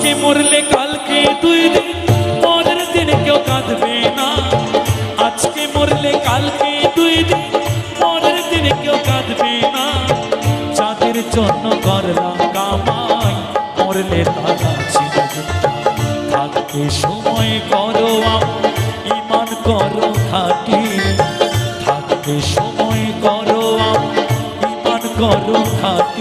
আজকে মরলে কালকে 2 দিন, পরের দিন কেউ কাঁদবে না। আজকে মরলে কালকে 2 দিন, পরের দিন কেউ কাঁদবে না। যাদের জন্য করলাম কামাই, মরলে তারা চিনবে না। থাকতে সময় করো আমল, ঈমান করো খাঁটি। থাকতে সময় করো আমল, ঈমান করো খাঁটি।